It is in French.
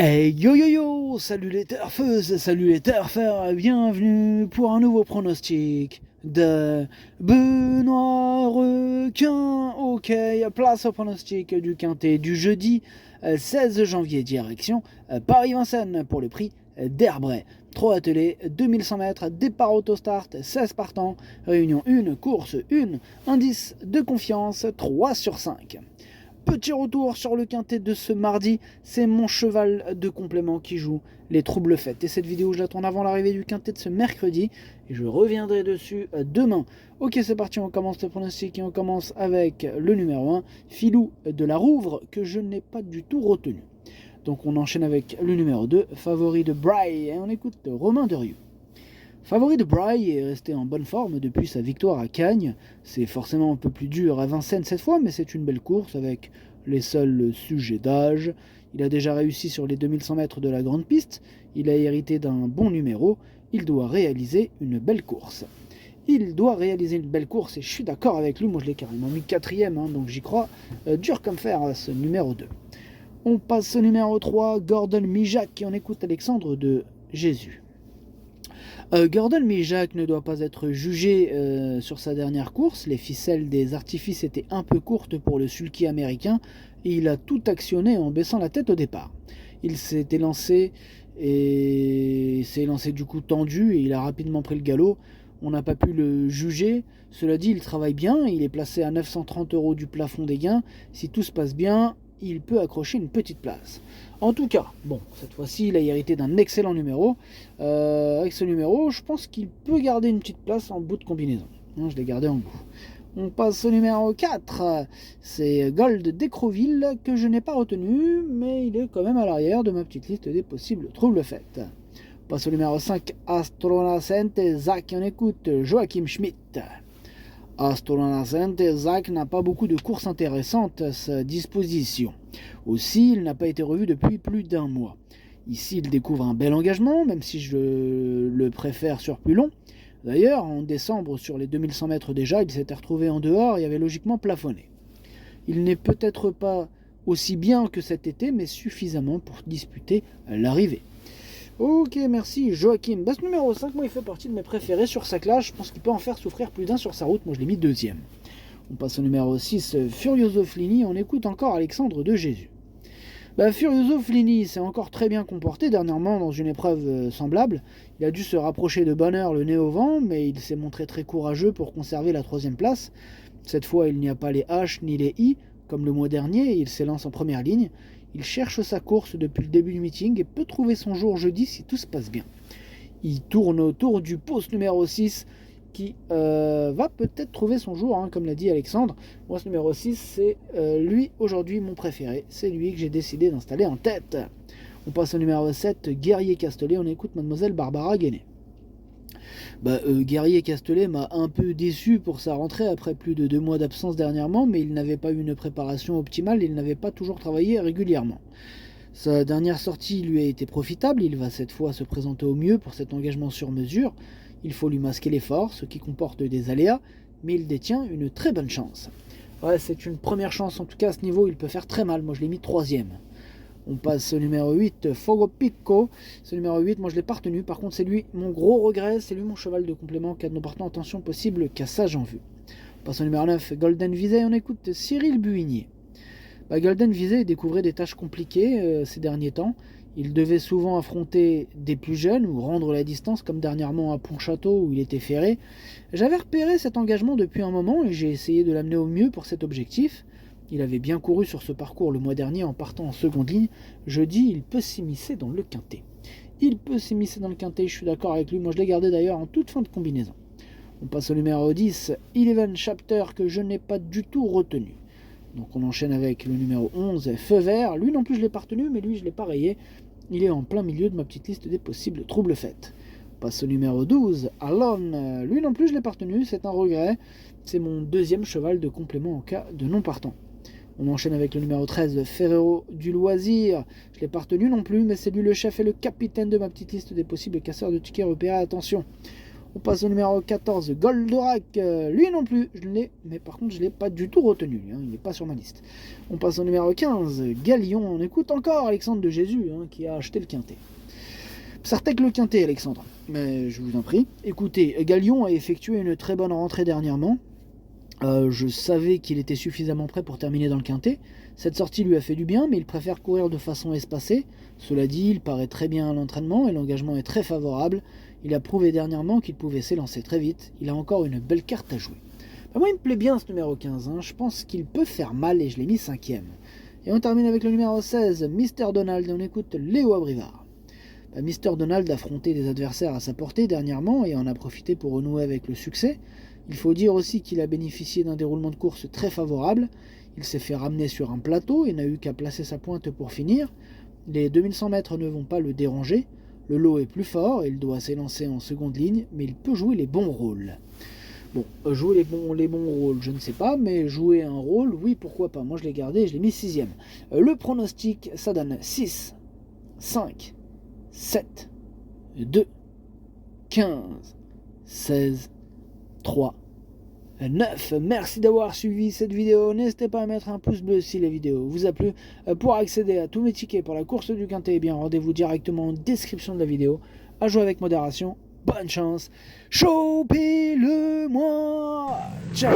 Hey yo yo yo, salut les turfeuses, salut les turfeurs, bienvenue pour un nouveau pronostic de Benoît Requin. Ok, place au pronostic du quintet du jeudi 16 janvier, direction Paris-Vincennes pour le prix d'Herbray. 3 attelés, 2100 mètres, départ autostart, 16 partants, réunion 1, course 1, indice de confiance 3 sur 5. Petit retour sur le quintet de ce mardi, c'est mon cheval de complément qui joue les troubles fêtes. Et cette vidéo, je la tourne avant l'arrivée du quintet de ce mercredi, et je reviendrai dessus demain. Ok, c'est parti, on commence le pronostic, et on commence avec le numéro 1, Filou de la Rouvre, que je n'ai pas du tout retenu. Donc on enchaîne avec le numéro 2, Favori de Braille, et on écoute Romain Derieux. Favori de Braille est resté en bonne forme depuis sa victoire à Cagnes. C'est forcément un peu plus dur à Vincennes cette fois, mais c'est une belle course avec les seuls sujets d'âge. Il a déjà réussi sur les 2100 mètres de la grande piste. Il a hérité d'un bon numéro. Il doit réaliser une belle course. Il doit réaliser une belle course et je suis d'accord avec lui. Moi, je l'ai carrément mis quatrième, donc j'y crois. Dur comme fer à ce numéro 2. On passe au numéro 3, Gordon Mijac, et on écoute Alexandre de Jésus. Gordon Mijac ne doit pas être jugé sur sa dernière course. Les ficelles des artifices étaient un peu courtes pour le sulky américain et il a tout actionné en baissant la tête au départ. Il s'était lancé et s'est lancé du coup tendu et il a rapidement pris le galop. On n'a pas pu le juger. Cela dit, il travaille bien. Il est placé à 930 € du plafond des gains. Si tout se passe bien, il peut accrocher une petite place. En tout cas, bon, cette fois-ci, il a hérité d'un excellent numéro. Avec ce numéro, je pense qu'il peut garder une petite place en bout de combinaison. Je l'ai gardé en bout. On passe au numéro 4. C'est Gold d'Écroville, que je n'ai pas retenu, mais il est quand même à l'arrière de ma petite liste des possibles troubles faits. On passe au numéro 5, Astronacente Zach, on écoute Joachim Schmidt. Astronacente Zach n'a pas beaucoup de courses intéressantes à sa disposition. Aussi, il n'a pas été revu depuis plus d'un mois. Ici, il découvre un bel engagement, même si je le préfère sur plus long. D'ailleurs, en décembre, sur les 2100 mètres déjà, il s'était retrouvé en dehors et avait logiquement plafonné. Il n'est peut-être pas aussi bien que cet été, mais suffisamment pour disputer l'arrivée. Ok, merci Joachim. Ce numéro 5, moi, il fait partie de mes préférés sur sa classe. Je pense qu'il peut en faire souffrir plus d'un sur sa route. Moi, je l'ai mis deuxième. On passe au numéro 6, Furioso Flini. On écoute encore Alexandre de Jésus. Furioso Flini s'est encore très bien comporté dernièrement dans une épreuve semblable. Il a dû se rapprocher de bonne heure le nez au vent, mais il s'est montré très courageux pour conserver la 3e place. Cette fois, il n'y a pas les H ni les I, comme le mois dernier, il s'élance en première ligne. Il cherche sa course depuis le début du meeting et peut trouver son jour jeudi si tout se passe bien. Il tourne autour du poste numéro 6 qui va peut-être trouver son jour, comme l'a dit Alexandre. Moi, ce numéro 6, c'est lui aujourd'hui mon préféré. C'est lui que j'ai décidé d'installer en tête. On passe au numéro 7, Guerrier Castellet. On écoute Mademoiselle Barbara Guénet. Guerrier Castellet m'a un peu déçu pour sa rentrée après plus de 2 mois d'absence dernièrement, mais il n'avait pas eu une préparation optimale, il n'avait pas toujours travaillé régulièrement. Sa dernière sortie lui a été profitable, il va cette fois se présenter au mieux pour cet engagement sur mesure. Il faut lui masquer l'effort, ce qui comporte des aléas, mais il détient une très bonne chance. Ouais, c'est une première chance, en tout cas à ce niveau, il peut faire très mal, moi je l'ai mis 3e. On passe au numéro 8, Fogo Picco. Ce numéro 8, moi je l'ai pas retenu. Par contre, c'est lui mon gros regret. C'est lui mon cheval de complément. Cas de non partant, attention, possible cassage en vue. On passe au numéro 9, Golden Visay. On écoute Cyril Buigné. Golden Visay découvrait des tâches compliquées ces derniers temps. Il devait souvent affronter des plus jeunes ou rendre la distance, comme dernièrement à Pontchâteau où il était ferré. J'avais repéré cet engagement depuis un moment et j'ai essayé de l'amener au mieux pour cet objectif. Il avait bien couru sur ce parcours le mois dernier en partant en seconde ligne. Jeudi, il peut s'immiscer dans le quintet. Il peut s'immiscer dans le quintet, je suis d'accord avec lui. Moi, je l'ai gardé d'ailleurs en toute fin de combinaison. On passe au numéro 10, Eleven Chapter, que je n'ai pas du tout retenu. Donc on enchaîne avec le numéro 11, Feu Vert. Lui non plus, je l'ai pas retenu, mais lui, je l'ai pas rayé. Il est en plein milieu de ma petite liste des possibles troubles faits. On passe au numéro 12, Alone. Lui non plus, je l'ai pas retenu, c'est un regret. C'est mon 2e cheval de complément en cas de non partant. On enchaîne avec le numéro 13, Ferrero du Loisir. Je ne l'ai pas retenu non plus, mais c'est lui le chef et le capitaine de ma petite liste des possibles casseurs de tickets repérés. Attention. On passe au numéro 14, Goldorak. Lui non plus, je l'ai, mais par contre je ne l'ai pas du tout retenu, hein, il n'est pas sur ma liste. On passe au numéro 15, Galion. On écoute encore Alexandre de Jésus, hein, qui a acheté le quintet. Psartek le quintet, Alexandre. Mais je vous en prie. Écoutez, Galion a effectué une très bonne rentrée dernièrement. Je savais qu'il était suffisamment prêt pour terminer dans le quintet. Cette sortie lui a fait du bien, mais il préfère courir de façon espacée. Cela dit, il paraît très bien à l'entraînement et l'engagement est très favorable. Il a prouvé dernièrement qu'il pouvait s'élancer très vite. Il a encore une belle carte à jouer. Moi, il me plaît bien ce numéro 15. Hein. Je pense qu'il peut faire mal et je l'ai mis 5e. Et on termine avec le numéro 16, Mr. Donald. On écoute Léo Abrivard. Mr. Donald a affronté des adversaires à sa portée dernièrement et en a profité pour renouer avec le succès. Il faut dire aussi qu'il a bénéficié d'un déroulement de course très favorable. Il s'est fait ramener sur un plateau et n'a eu qu'à placer sa pointe pour finir. Les 2100 mètres ne vont pas le déranger. Le lot est plus fort, il doit s'élancer en seconde ligne, mais il peut jouer les bons rôles. Bon, jouer les bons rôles, je ne sais pas, mais jouer un rôle, oui, pourquoi pas. Moi, je l'ai gardé et je l'ai mis 6e. Le pronostic, ça donne 6, 5, 7, 2, 15, 16, 3, 9. Merci d'avoir suivi cette vidéo. N'hésitez pas à mettre un pouce bleu si la vidéo vous a plu. Pour accéder à tous mes tickets pour la course du quintet, eh bien rendez-vous directement en description de la vidéo. À jouer avec modération. Bonne chance. Chopez-le-moi. Ciao.